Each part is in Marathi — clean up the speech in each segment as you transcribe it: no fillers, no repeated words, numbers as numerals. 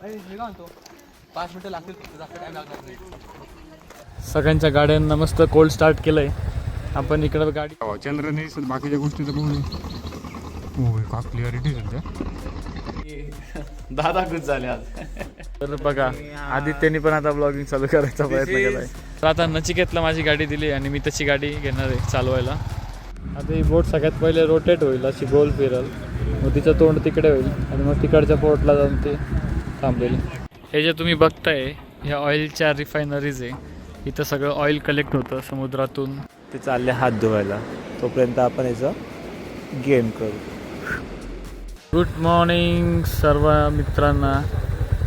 5 मिनिटं लागतील, जास्त टाइम लागणार नाही. सगळ्यांच्या गाड्यांना मस्त कोल्ड स्टार्ट केलंय. आपण इकडं गाडी चंद्रने बाकीच्या गोष्टी तर बघून का क्लिअरिटी सध्या दादा खुश झाले आज. तर बघा आदित्यने पण आता ब्लॉगिंग चालू करायचा प्रयत्न केलाय. तर आता नचिकेतला माझी गाडी दिली आणि मी तशी गाडी घेणार आहे चालवायला. आता ही बोट सगळ्यात पहिले रोटेट होईल, अशी गोल फिरल, मग तिचं तोंड तिकडे होईल आणि मग तिकडच्या पोर्टला जाऊन ते थांबेल. हे जे तुम्ही बघताय ह्या ऑइलच्या रिफायनरीज आहे. इथं सगळं ऑइल कलेक्ट होतं समुद्रातून. ते चालले हात धुवायला, तोपर्यंत आपण याचं गेम करू. गुड मॉर्निंग सर्व मित्रांना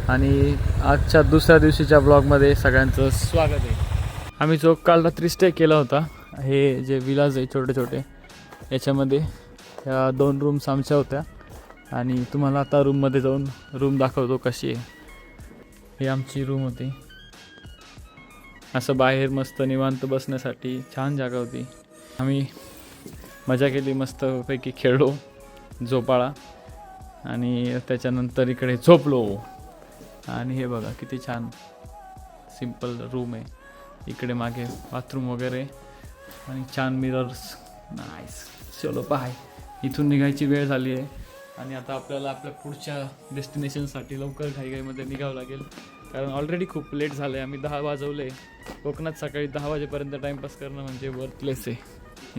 आणि आजच्या दुसऱ्या दिवशीच्या ब्लॉगमध्ये सगळ्यांचं स्वागत आहे. आम्ही जो काल रात्री स्टे केला होता, हे जे विलाज आहे छोटे छोटे, याच्यामध्ये ह्या 2 रूम्स आमच्या होत्या आणि तुम्हाला आता रूममध्ये जाऊन रूम दाखवतो कशी आहे. ही आमची रूम होती. असं बाहेर मस्त निवांत बसण्यासाठी छान जागा होती. आम्ही मजा केली, मस्तपैकी खेळलो, झोपाळा आणि त्याच्यानंतर इकडे झोपलो. आणि हे बघा किती छान सिंपल रूम आहे. इकडे मागे बाथरूम वगैरे आणि छान मिरर्स. नाईस. चलो बाय. इथून निघायची वेळ झाली आहे आणि आता आपल्याला आपल्या पुढच्या डेस्टिनेशनसाठी लवकर घाईघाईमध्ये निघावं लागेल, कारण ऑलरेडी खूप लेट झालं आहे. आम्ही 10 वाजवले. कोकणात सकाळी 10 वाजेपर्यंत टाईमपास करणं म्हणजे वर्थलेस आहे.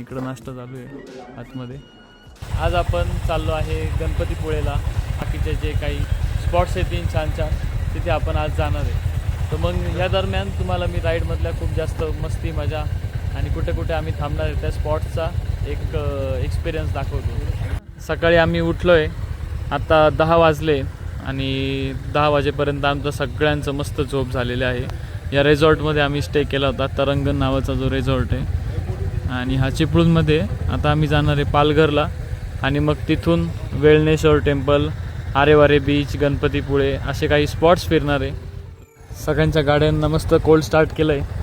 इकडं नाश्ता चालू आहे आतमध्ये. आज आपण चाललो आहे गणपतीपुळेला. बाकीचे जे काही स्पॉट्स आहेत 3 छान छान, तिथे आपण आज जाणार आहे. तर मग या दरम्यान तुम्हाला मी राईडमधल्या खूप जास्त मस्ती मजा आणि कुठे कुठे आम्ही थांबणार आहे त्या स्पॉट्सचा एक एक्सपिरियन्स दाखवतो. सकाळी आम्ही उठलो आहे, आता 10 वाजले आणि 10 वाजेपर्यंत आमचं सगळ्यांचं मस्त झोप झालेलं आहे. या रिसॉर्टमध्ये आम्ही स्टे केला होता, तरंगण नावाचा जो रिसॉर्ट आहे. आणि हा चिपळूणमध्ये. आता आम्ही जाणार आहे पालघरला आणि मग तिथून वेळणेश्वर टेम्पल, आरेवारे बीच, गणपतीपुळे असे काही स्पॉट्स फिरणार आहे. सगळ्यांच्या गाड्यांना मस्त कोल्ड स्टार्ट केलं आहे.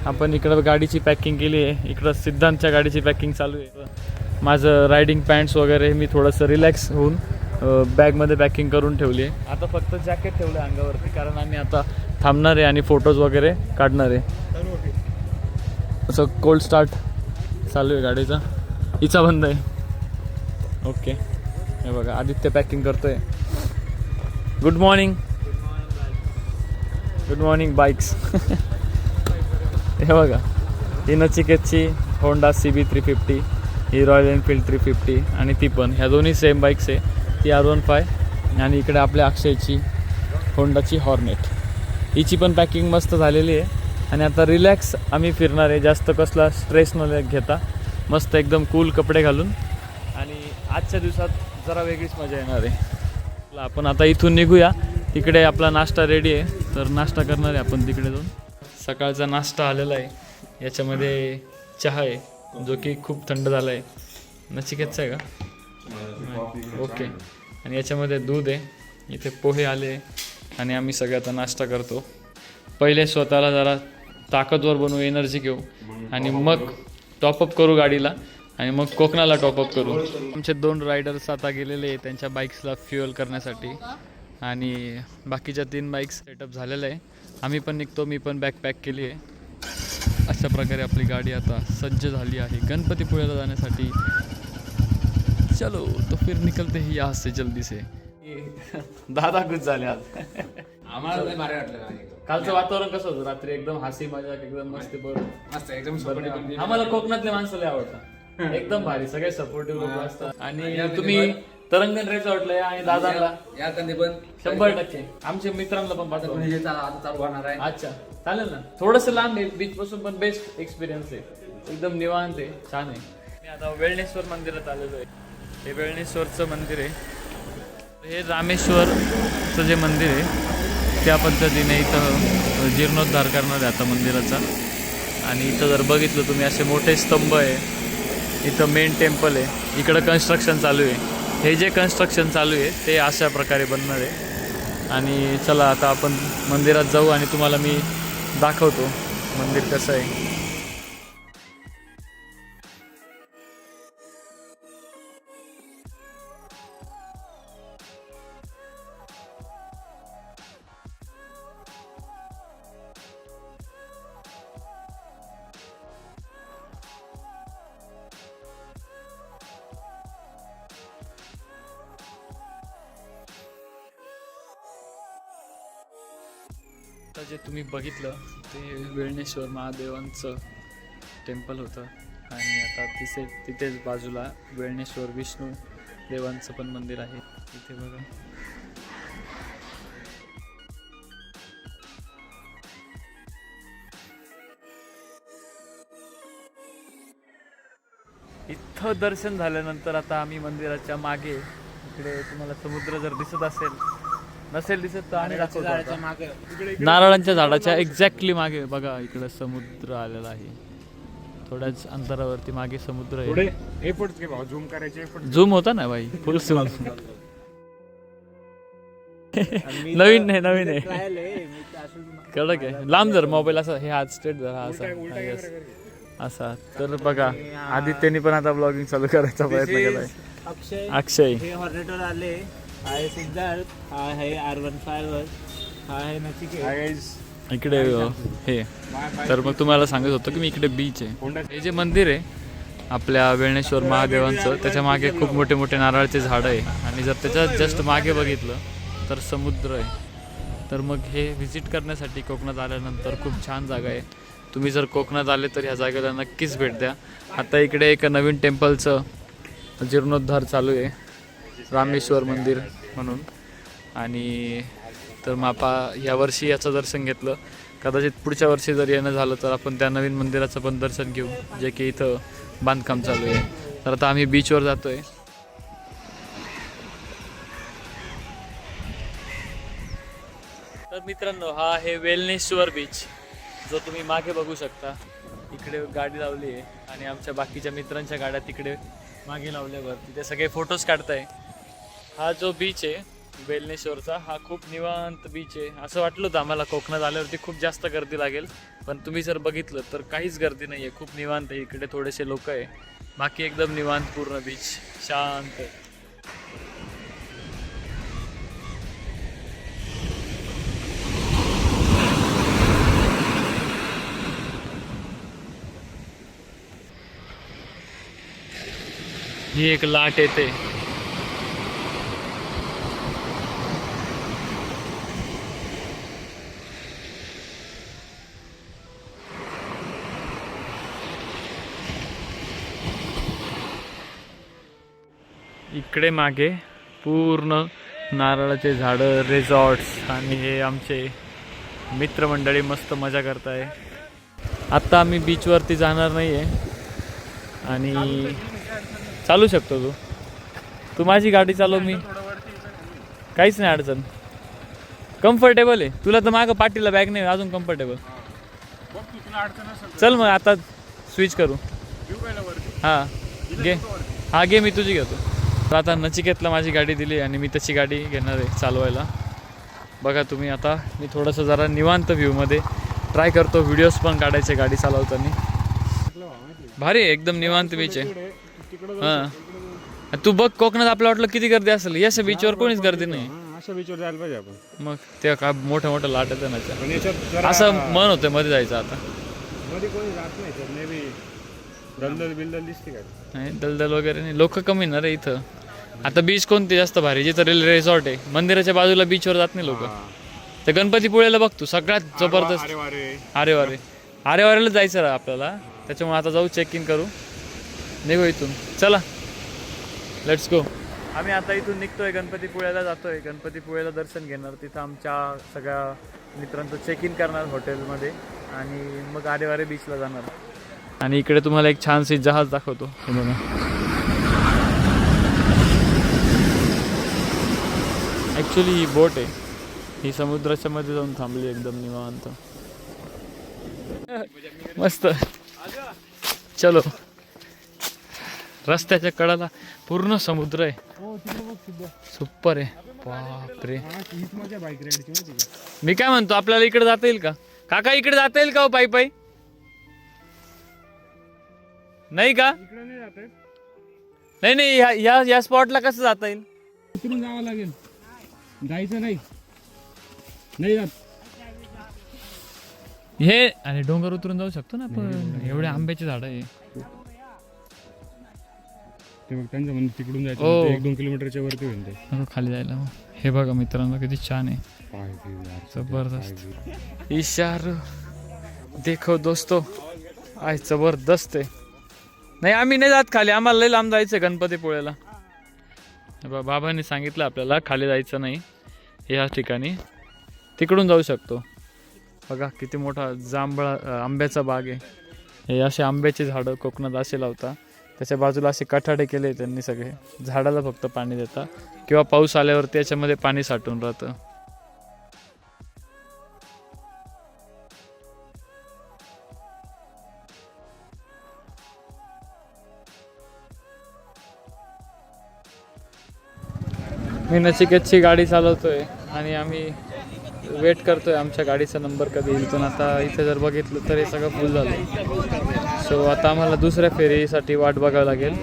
आपण इकडं गाडीची पॅकिंग केली आहे. इकडं सिद्धांतच्या गाडीची पॅकिंग चालू आहे. माझं रायडिंग पॅन्ट्स वगैरे मी थोडंसं रिलॅक्स होऊन बॅगमध्ये पॅकिंग करून ठेवली आहे. आता फक्त जॅकेट ठेवलं आहे अंगावरती, कारण आम्ही आता थांबणार आहे आणि फोटोज वगैरे काढणार आहे. असं कोल्ड स्टार्ट चालू आहे गाडीचा. हिचा बंद आहे. ओके. हे बघा आदित्य पॅकिंग करतोय. Good morning. Good morning bikes. हे बघा ही नचिकेतची होंडा CB 350, ही रॉयल एनफील्ड 350 आणि ती पण, ह्या दोन्ही सेम बाईक्स आहे. ती R15 आणि इकडे आपल्या अक्षयची होंडाची हॉर्नेट. हिची पण पॅकिंग मस्त झालेली आहे आणि आता रिलॅक्स आम्ही फिरणार आहे. जास्त कसला स्ट्रेस न घेता मस्त एकदम कूल कपडे घालून. आणि आजच्या दिवसात जरा वेगळीच मजा येणार आहे. आपण आता इथून निघूया. तिकडे आपला नाश्ता रेडी आहे, तर नाश्ता करणार आहे आपण तिकडे जाऊन. सकाळचा नाश्ता आलेला आहे. याच्यामध्ये चहा आहे जो की खूप थंड झाला आहे. नचिकेतचा आहे का? ओके. आणि याच्यामध्ये दूध आहे. इथे पोहे आले आणि आम्ही सगळे आता नाश्ता करतो. पहिले स्वतःला जरा ताकदवर बनवू, एनर्जी घेऊ आणि मग टॉपअप करू गाडीला आणि मग कोकणाला टॉपअप करू. आमचे 2 रायडर्स आता गेलेले आहेत त्यांच्या बाईक्सला फ्युअल करण्यासाठी आणि बाकीच्या 3 बाईक्स सेटअप झालेलं आहे. आम्ही पण निघतो. मी पण बॅग पॅक केली आहे. अशा प्रकारे आपली गाडी आता सज्ज झाली आहे गणपतीपुळेला जाण्यासाठी. चलो तो फिर निकलते ही यहाँ से जल्दी से. दादा खुश झाले आज. आम्हाला लय भारी वाटलं. कालचं वातावरण कसं होतं रात्री? एकदम हसी मजाक, एकदम मस्त. मस्त एकदम. आम्हाला कोकणातले माणसं लय आवडतात. एकदम भारी, सगळे सपोर्टिव्ह लोक असतात. आणि तुम्ही तरंगण रिसॉर्टला या आणि दादाला या कधी पण 100% आमच्या मित्रांना पण पाठवा. आता चालू होणार आहे. अच्छा चालेल ना. थोडंसं लांब आहे बीच पासून, पण बेस्ट एक्सपिरियन्स आहे. एकदम निवांत आहे, छान आहे. मी आता वेळणेश्वर मंदिरात आलेलो आहे. हे वेळणेश्वरचं मंदिर आहे. हे रामेश्वरचं जे मंदिर आहे त्या पद्धतीने इथं जीर्णोद्धार करणार आहे आता मंदिराचा. आणि इथं जर बघितलं तुम्ही असे मोठे स्तंभ आहे. इथं मेन टेम्पल आहे. इकडं कन्स्ट्रक्शन चालू आहे. हे जे कन्स्ट्रक्शन चालू आहे ते अशा प्रकारे बनणार आहे. आणि चला आता आपण मंदिरात जाऊ आणि तुम्हाला मी दाखवतो मंदिर कसं आहे. आता जे तुम्ही बघितलं ते वेळणेश्वर महादेवांचं टेम्पल होतं आणि आता तिथेच बाजूला वेळणेश्वर विष्णू देवांचं पण मंदिर आहे. तिथे बघा इथं दर्शन झाल्यानंतर आता आम्ही मंदिराच्या मागे इकडे तुम्हाला समुद्र जर दिसत नसेल दिसत तर आम्ही दाखवतो आता. नारळांच्या झाडाच्या एक्झॅक्टली मागे बघा इकडे समुद्र आलेला आहे. थोड्याच अंतरावरती मागे समुद्र आहे. एफर्ट्स घे भाऊ, झूम करायचे एफर्ट्स. झूम होता ना भाई, फुल झूम. नवीन आहे कडक आहे. लांब जर मोबाईल असा हे हात स्ट्रेट जर असा तर बघा आदित्यने पण आता ब्लॉगिंग चालू करायचा प्रयत्न केलाय. अक्षय हे हॉर्नेटर आले आहे, सिद्धार्थ हा आहे R15 हा आहे नचिकेत. इकडे हे तर मग तुम्हाला सांगत होतो की मी इकडे बीच आहे. हे जे मंदिर आहे आपल्या वेळणेश्वर महादेवांचं त्याच्या मागे खूप मोठे मोठे नारळाचे झाडं आहे आणि जर त्याच्या जस्ट मागे बघितलं तर समुद्र आहे. तर मग हे व्हिजिट करण्यासाठी कोकणात आल्यानंतर खूप छान जागा आहे. तुम्ही जर कोकणात आले तर ह्या जागेला नक्कीच भेट द्या. आता इकडे एक नवीन टेम्पलचं जीर्णोद्धार चालू आहे, रामेश्वर मंदिर म्हणून. आणि तर मग यावर्षी याचं दर्शन घेतलं. कदाचित पुढच्या वर्षी जर येणं झालं तर आपण त्या नवीन मंदिराचं पण दर्शन घेऊ जे की इथं बांधकाम चालू आहे. तर आता आम्ही बीचवर जातो आहे. तर मित्रांनो हा आहे वेळणेश्वर बीच जो तुम्ही मागे बघू शकता. इकडे गाडी लावली आहे आणि आमच्या बाकीच्या मित्रांच्या गाड्या तिकडे मागे लावल्यावर तिथे सगळे फोटोज काढताय. हा जो बीच आहे वेळणेश्वरचा हा खूप निवांत बीच आहे. असं वाटलं होतं आम्हाला कोकणात आल्यावरती खूप जास्त गर्दी लागेल, पण तुम्ही जर बघितलं तर काहीच गर्दी नाही आहे. खूप निवांत आहे. इकडे थोडेसे लोक आहे, बाकी एकदम निवांत पूर्ण बीच शांत. ही एक लाट येते. इकडे मागे पूर्ण नारळाचे झाडं, रिसॉर्ट्स आणि हे आमचे मित्रमंडळी मस्त मजा करताय. आत्ता आम्ही बीचवरती जाणार नाही आहे आणि चालू शकतो तू माझी गाडी चालव, मी काहीच नाही अडचण. कम्फर्टेबल आहे. तुला तर मागं पाठीला बॅग नाही अजून कम्फर्टेबल. चल मग आता स्विच करू. हां घे मी तुझी घेतो. तर आता नचिकेतला माझी गाडी दिली आणि मी त्याची गाडी घेणार आहे चालवायला. बघा तुम्ही आता मी थोडंसं जरा निवांत व्ह्यूमध्ये ट्राय करतो व्हिडिओज पण काढायचे गाडी चालवताना. भारी आहे एकदम निवांत बीच आहे. हां तू बघ कोकणात आपलं वाटलं किती गर्दी असेल, या बीचवर कोणीच गर्दी नाही. अशा बीचवर जायला पाहिजे आपण. मग ते काय मोठं लाट येतं ना, असं मन होतं मध्ये जायचं. आता मध्ये कोणी जात नाही तर मे बी दलदल बिलदल दिसते काय? नाही दलदल वगैरे नाही, लोक कमी ना रे इथं. आता बीच कोणते जास्त भारी जिथं रिसॉर्ट आहे मंदिराच्या बाजूला बीचवर जात नाही लोक. तर गणपतीपुळेला बघ तू सगळ्यात जबरदस्त. अरे वारेला जायचं रा आपल्याला. त्याच्यामुळे आता जाऊ चेक इन करू, निघू इथून. चला लेट्स गो. आम्ही आता इथून निघतोय, गणपतीपुळ्याला जातोय. गणपतीपुळ्याला दर्शन घेणार, तिथं आमच्या सगळ्या मित्रांचं चेक इन करणार हॉटेलमध्ये आणि मग आरेवारे बीचला जाणार. आणि इकडे तुम्हाला एक छानशी जहाज दाखवतो. हे बघा ॲक्च्युली ही बोट आहे, ही समुद्राच्या मध्ये जाऊन थांबली एकदम निवांत. मस्त. चलो रस्त्याच्या कडाला पूर्ण समुद्र आहे. सुपर आहे. बापरे. मी काय म्हणतो आपल्याला इकडे जाता येईल का काका? इकडे जाता येईल का हो पायी पायी? नाही का? नाही या स्पॉटला कसं जाता येईल? उतरून जावं लागेल, जायचं नाही जात. हे अरे डोंगर उतरून जाऊ शकतो ना आपण. एवढे आंब्याची झाडं आहे. ते बघ त्यांचं म्हणजे तिकडून जायचं 1-2 किलोमीटरच्या वरती होईल ते खाली जायला. हे बघा मित्रांनो किती छान आहे. जबरदस्त इशार देखो दोस्तो आहे जबरदस्त आहे. नाही आम्ही नाही जात खाली, आम्हाला लई लांब जायचं गणपतीपुळ्याला. बाबांनी सांगितलं आपल्याला खाली जायचं नाही, ह्या ठिकाणी तिकडून जाऊ शकतो. बघा किती मोठा आंब्याचा बाग आहे. हे असे आंब्याचे झाडं कोकणात असे लावता, त्याच्या बाजूला असे कठाडे केले त्यांनी सगळे. झाडाला फक्त पाणी देता किंवा पाऊस आल्यावरती याच्यामध्ये पाणी साठून राहतं. मी नचिकेतची गाडी चालवतोय आणि आम्ही वेट करतोय आमच्या गाडीचा नंबर कधी येईल. पण आता इथे जर बघितलं तर हे सगळं फुल झालं. सो आता आम्हाला दुसऱ्या फेरीसाठी वाट बघावं लागेल,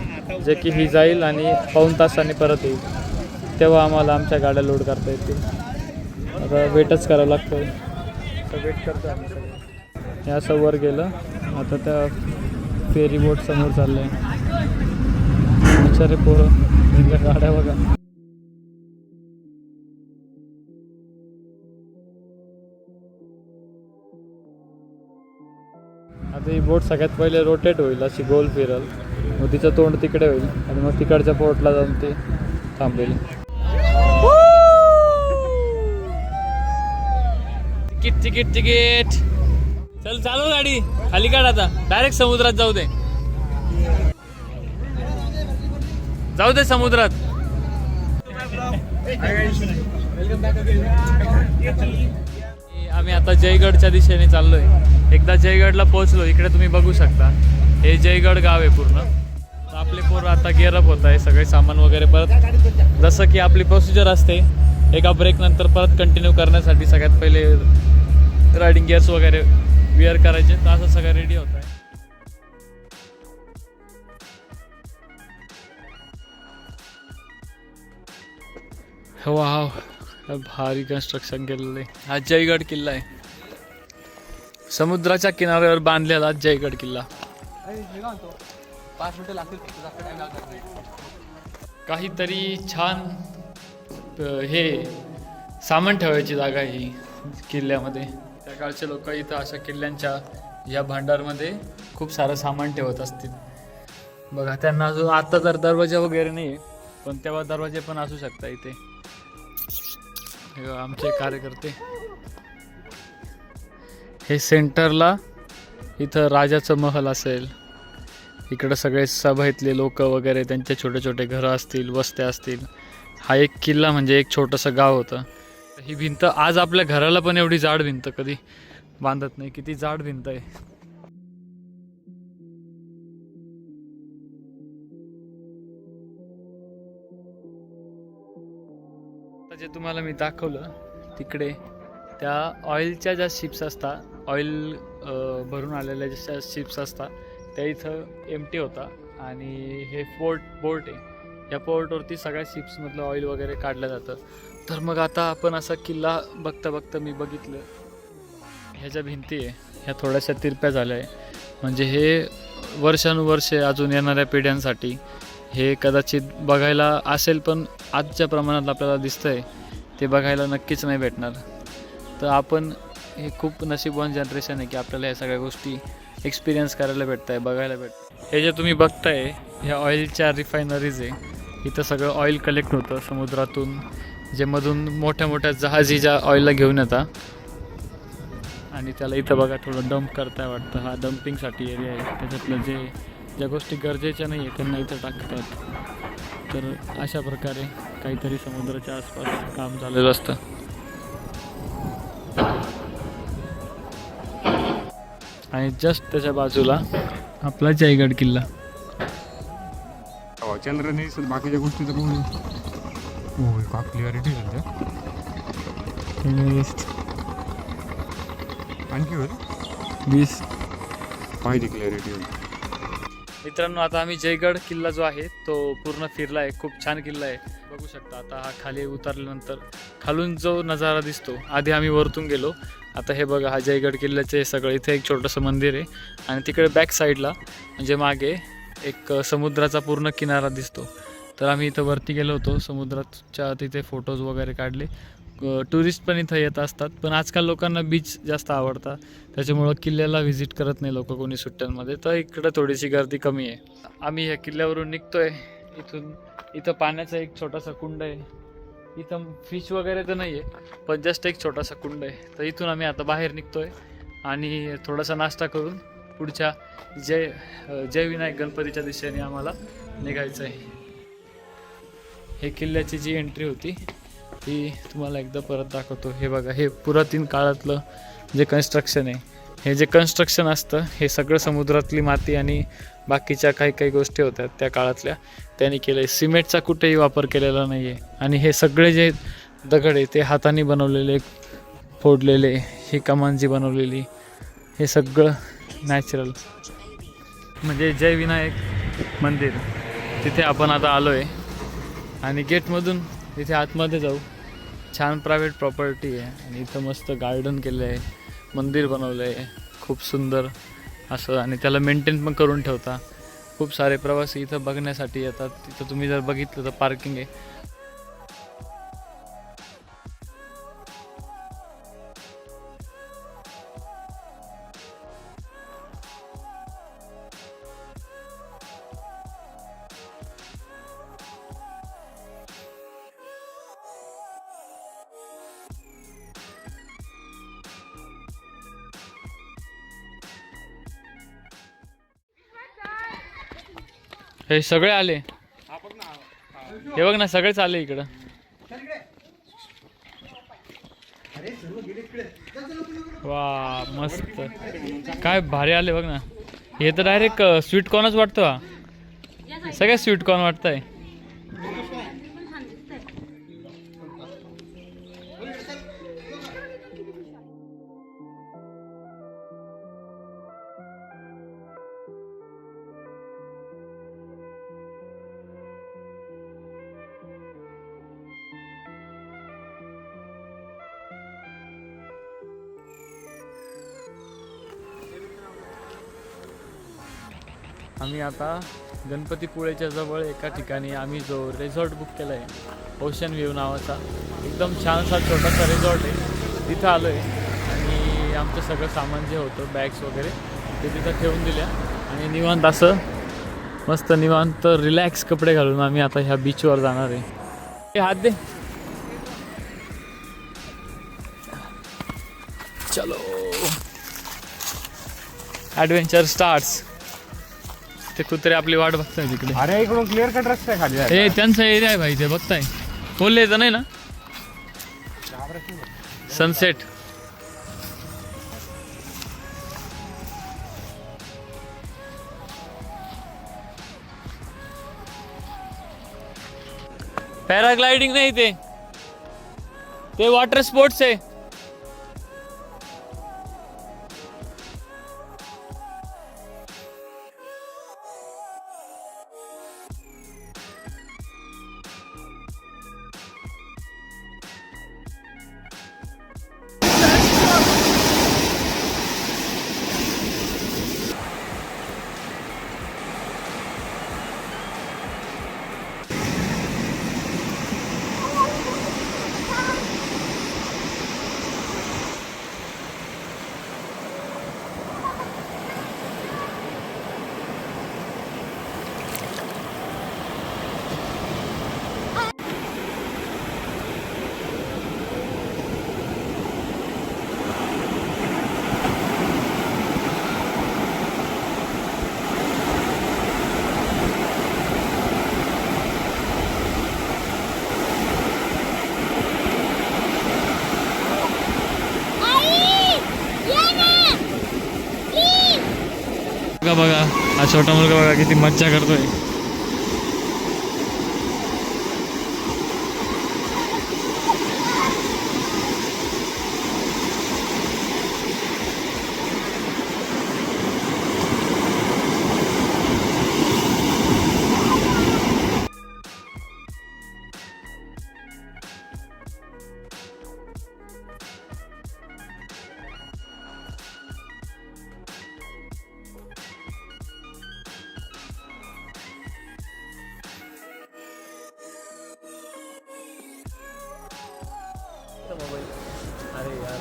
जे की ही जाईल आणि पाऊण तासांनी परत येईल. तेव्हा आम्हाला आमच्या गाड्या लोड करता येतील. आता वेटच करावं लागतं. तर वेट करतो आम्ही सगळं. हे असं वर गेलं, आता त्या फेरी बोट समोर चाललं आहे. बिचारे पोरं गाड्या बघा. आता ही बोट सगळ्यात पहिले रोटेट होईल, अशी गोल फिरल, मग तिचं तोंड तिकडे होईल आणि मग तिकडच्या पोर्टला जाऊन ते थांबेल. Ticket ticket ticket. चल चालू गाडी, खाली काढ आता, डायरेक्ट समुद्रात जाऊ दे. जाऊ दे समुद्रात. आम्ही आता जयगडच्या दिशेने चाललोय. एकदा जयगडला पोहोचलो, इकडे तुम्ही बघू शकता हे जयगड गाव आहे पूर्ण. आपले पोरं आता गिअरअप होत आहे, सगळे सामान वगैरे परत जसं की आपली प्रोसिजर असते एका ब्रेक नंतर परत कंटिन्यू करण्यासाठी सगळ्यात पहिले रायडिंग गिअर्स वगैरे विअर करायचे. तर असं सगळं रेडी होत आहे. वाव, भारी कन्स्ट्रक्शन केलेलं आहे. हा जयगड किल्ला आहे, समुद्राच्या किनाऱ्यावर बांधलेला जयगड किल्ला. 5 मिनिटं लागतील. काहीतरी छान हे सामान ठेवायची जागा आहे ही किल्ल्यामध्ये. त्या काळचे लोक इथं अशा किल्ल्यांच्या या भांडारमध्ये खूप सारं सामान ठेवत असतील. बघा त्यांना अजून आता तर दरवाजा वगैरे नाही आहे, पण तेव्हा दरवाजे पण असू शकता इथे. आमचे कार्यकर्ते हे सेंटरला इथं राजाचं महल असेल. इकडं सगळे सभेतले लोक वगैरे त्यांचे छोटे छोटे घरं असतील, वस्त्या असतील. हा एक किल्ला म्हणजे एक छोटंसं गाव होतं. ही भिंत आज आपल्या घराला पण एवढी जाड भिंत कधी बांधत नाही. किती जाड भिंत आहे. जे तुम्हाला मी दाखवलं तिकडे त्या ऑइलच्या ज्या शिप्स असतात, ऑइल भरून आलेल्या ज्या शिप्स असतात त्या इथं एम्प्टी होता. आणि हे पोर्ट आहे, या पोर्टवरती सगळ्या शिप्समधलं ऑइल वगैरे काढलं जातं. तर मग आता आपण असा किल्ला बघता बघता मी बघितलं ह्या ज्या भिंती आहे ह्या थोड्याशा तिरप्या झाल्या आहे. म्हणजे हे वर्षानुवर्षे अजून येणाऱ्या पिढ्यांसाठी हे कदाचित बघायला असेल, पण आजच्या प्रमाणात आपल्याला दिसतंय ते बघायला नक्कीच नाही भेटणार. तर आपण हे खूप नशीबवान जनरेशन आहे की आपल्याला या सगळ्या गोष्टी एक्सपिरियन्स करायला भेटत आहे, बघायला भेटतं. हे जे तुम्ही बघताय ह्या ऑइलच्या रिफायनरीज आहे. इथं सगळं ऑइल कलेक्ट होतं समुद्रातून, जे मधून मोठ्या मोठ्या जहाजी ज्या ऑइलला घेऊन येतात आणि त्याला इथं बघा थोडं डंप करताय वाटतं. हा डम्पिंगसाठी एरिया आहे. त्याच्यातलं ज्या गोष्टी गरजेच्या नाही आहे त्यांना इथं टाकतात. तर अशा प्रकारे काहीतरी समुद्राच्या आसपास काम झालेलं असतं. आणि जस्ट त्याच्या बाजूला आपला जयगड किल्ला. चंद्र नाही दिसत, बाकीच्या गोष्टी तर बघून होय का क्लिअरिटी सध्या. आणखी होईल 20 पाहिजे क्लिअरिटी होईल. मित्रांनो, आता आम्ही जयगड किल्ला जो आहे तो पूर्ण फिरला आहे. खूप छान किल्ला आहे, बघू शकता. आता हा खाली उतरल्यानंतर खालून जो नजारा दिसतो, आधी आम्ही वरतून गेलो, आता हे बघा हा जयगड किल्ल्याचे हे सगळं. इथे एक छोटंसं मंदिर आहे आणि तिकडे बॅक साईडला म्हणजे मागे एक समुद्राचा पूर्ण किनारा दिसतो. तर आम्ही इथं वरती गेलो होतो, समुद्राच्या तिथे फोटोज वगैरे काढले. टुरिस्ट पण इथं येत असतात, पण आजकाल लोकांना बीच जास्त आवडतात, त्याच्यामुळं किल्ल्याला व्हिजिट करत नाही लोक कोणी सुट्ट्यांमध्ये, तर इकडं थोडीशी गर्दी कमी आहे. आम्ही ह्या किल्ल्यावरून निघतोय. इथं पाण्याचा एक छोटासा कुंड आहे. इथं फिश वगैरे तर नाही आहे, पण जस्ट एक छोटासा कुंड आहे. तर इथून आम्ही आता बाहेर निघतोय आणि थोडासा नाश्ता करून पुढच्या जय विनायक गणपतीच्या दिशेने आम्हाला निघायचं आहे. हे किल्ल्याची जी एंट्री होती ती तुम्हाला एकदा परत दाखवतो. हे बघा, हे पुरातन काळातलं जे कन्स्ट्रक्शन आहे. हे जे कन्स्ट्रक्शन असतं हे सगळं समुद्रातली माती आणि बाकीच्या काही गोष्टी होत्या त्या काळातल्या त्यांनी केलं आहे. सिमेंटचा कुठेही वापर केलेला नाही आहे. आणि हे सगळे जे दगड आहे ते हाताने बनवलेले, फोडलेले, ही कमान जी बनवलेली, हे सगळं नॅचरल. म्हणजे जय विनायक मंदिर तिथे आपण आता आलो आहे आणि गेटमधून तिथे आतमध्ये जाऊ. छान प्रायव्हेट प्रॉपर्टी आहे आणि इथं मस्त गार्डन केलं आहे, मंदिर बनवलं आहे खूप सुंदर असं, आणि त्याला मेंटेन पण करून ठेवता. खूप सारे प्रवासी इथं बघण्यासाठी येतात. तिथं तुम्ही जर बघितलं तर पार्किंग आहे. हे सगळे आले, हे बघ ना, सगळेच आले इकडं. वा मस्त, काय भारी आले बघ ना. हे तर डायरेक्ट स्वीट कॉर्नच वाटतं. हा सगळ्यात स्वीट कॉर्न वाटतंय. आम्ही आता गणपतीपुळेच्या जवळ एका ठिकाणी आम्ही जो रिसॉर्ट बुक केला आहे ओशन व्ह्यू नावाचा, एकदम छानसा छोटासा रिसॉर्ट आहे, तिथं आलो आहे. आणि आमचं सगळं सामान जे होतं बॅग्स वगैरे ते तिथं ठेवून दिल्या आणि निवांत असं मस्त निवांत रिलॅक्स कपडे घालून आम्ही आता ह्या बीचवर जाणार आहे. हे हात दे, चलो ॲडव्हेंचर स्टार्ट्स. ते कुत्रे आपली वाट बघताय तिकडे. अरे इकडून क्लिअर कट रस्ता आहे खाली. हे त्यांचा एरिया आहे भाई, ते बघताय. बोलले तर नाही ना सनसेट. पॅराग्लायडिंग नाही, ते वॉटर स्पोर्ट्स आहे. बघा हा छोटा मुलगा बघा किती मज्जा करतोय. घ्यायचा मोबाईल. अरे यार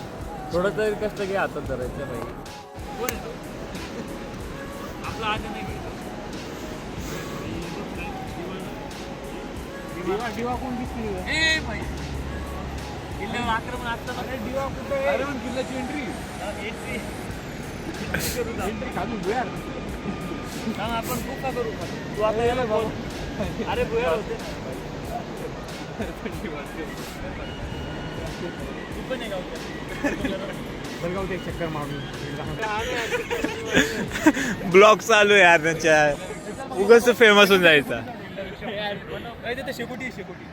थोडं तरी कष्ट घे हातात धरायचं भाई. कोण आहे तो? आपला आज नाही दिवा कोण दिसली? ए भाई किल्ल्यावर आक्रमण असतं. अरे दिवा कुठे? अरे पण किल्ल्याची एंट्री खाली यार. आपण खूप का करू. तू आता याला भाऊ. अरे भुयार होते ना. तू पण आहे बलगावची एक चक्कर मारून. ब्लॉग चालू आहे यार त्यांच्या. उगाच फेमस होऊन जायचा. शेकोटी शेकोटी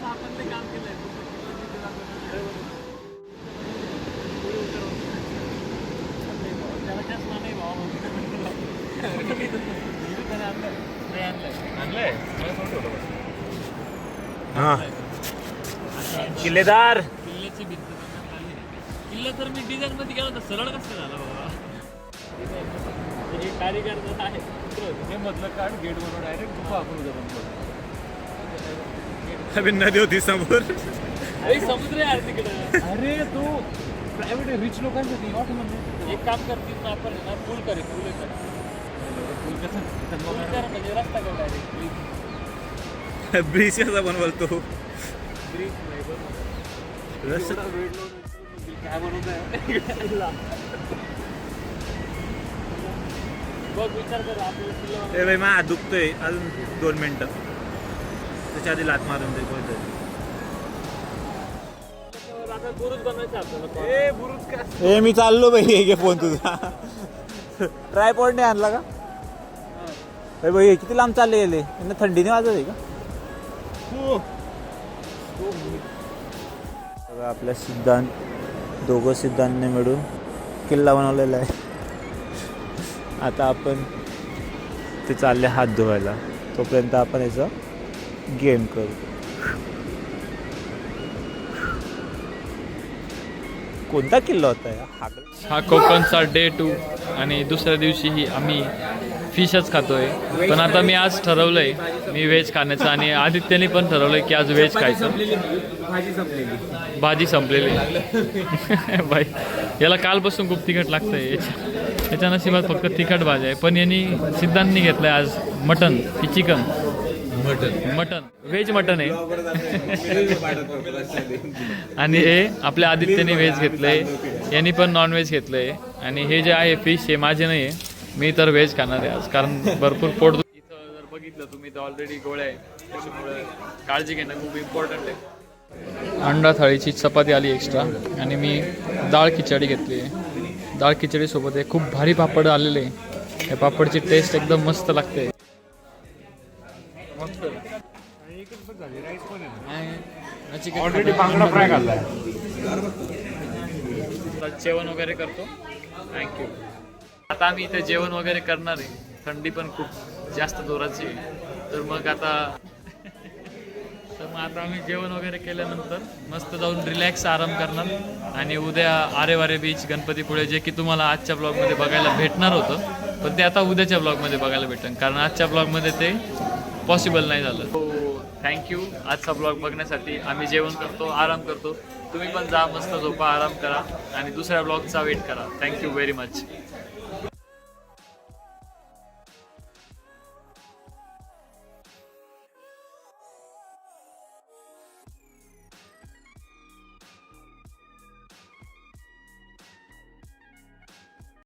आपण ते काम केलंय. हा किल्लेदार. किल्ल्याची भिंत किल्ला तर मी डिझाईन मध्ये गेलो तर सरळ कसं झालं बाबा. हे कारीगर आहे हे मधलं काढ गेट वरून डायरेक्ट गुफा आपण उद्या बनतो. अभी नदी होती समोर. समुद्र आहे तिकडं. अरे तू प्रायव्हेट रिच लोकांसाठी यॉट म्हणजे एक काम करतील ना आपण ना पूल करे पूल कर म्हणजे रस्ता कर डायरेक्ट. ब्रिज कसा बनवतो. ब्रिज नाही काय बनवत आहे. बघ विचार कर आपल्याला. ए भाई माझा हात दुखतोय अजून 2 मिनिटं. त्याच्या आधी लात मारून दे कोणतरी. आता बुरुज बनवायचं आपल्याला. बुरुज का? ए मी चाललो भाई. घे फोन तुझा. ट्रायपॉड नाही आणला का? अरे भाई किती लांब चालले गेले. यांना थंडीने वाजत आहे का? बघा आपल्या सिद्धांत दोघं सिद्धांतने मिळून किल्ला बनवलेला आहे. आता आपण ते चालले हात धुवायला. तोपर्यंत आपण याचा गेम करू. कोणता किल्ला होता या? हा कोकणचा डे 2 आणि दुसऱ्या दिवशीही आम्ही फिशच खातोय. पण आता मी आज ठरवलंय मी व्हेज खाण्याचं आणि आदित्यने पण ठरवलंय की आज व्हेज खायचं. भाजी संपलेली बाई. याला कालपासून खूप तिखट लागतंय. याच्या नशिबात फक्त तिखट भाजी आहे. पण यांनी सिद्धांतनी घेतलंय आज मटन की चिकन. मटन व्हेज मटन आहे. आणि हे आपल्या आदित्यने व्हेज घेतलंय. यांनी पण नॉन व्हेज घेतलंय. आणि हे जे आहे फिश हे माझे नाही आहे. मी तर व्हेज खाणार आहे आज कारण भरपूर पोट. इथं जर बघितलं तुम्ही तर ऑलरेडी गोळ्या आहे. त्याच्यामुळे काळजी घेणं खूप इम्पॉर्टंट आहे. अंडा थाळीची चपाती आली एक्स्ट्रा आणि मी डाळ खिचडी घेतली आहे. डाळ खिचडीसोबत आहे खूप भारी पापड आलेले आहे. या पापडची टेस्ट एकदम मस्त लागते. ऑलरेडी बांगडा फ्राय खाल्लाय. जेवण वगैरे करतो. थँक्यू. आता आम्ही इथे जेवण वगैरे करणार आहे. थंडी पण खूप जास्त जोराची आहे. तर मग आता आम्ही जेवण वगैरे केल्यानंतर मस्त जाऊन रिलॅक्स आराम करणार. आणि उद्या आरेवारे बीच गणपतीपुळे जे की तुम्हाला आजच्या ब्लॉगमध्ये बघायला भेटणार होतं पण ते आता उद्याच्या ब्लॉगमध्ये बघायला भेटेल कारण आजच्या ब्लॉगमध्ये ते पॉसिबल नाही झालं. हो थँक्यू आजचा ब्लॉग बघण्यासाठी. आम्ही जेवण करतो आराम करतो. तुम्ही पण जा मस्त झोपा आराम करा आणि दुसऱ्या ब्लॉगचा वेट करा. Thank you very much.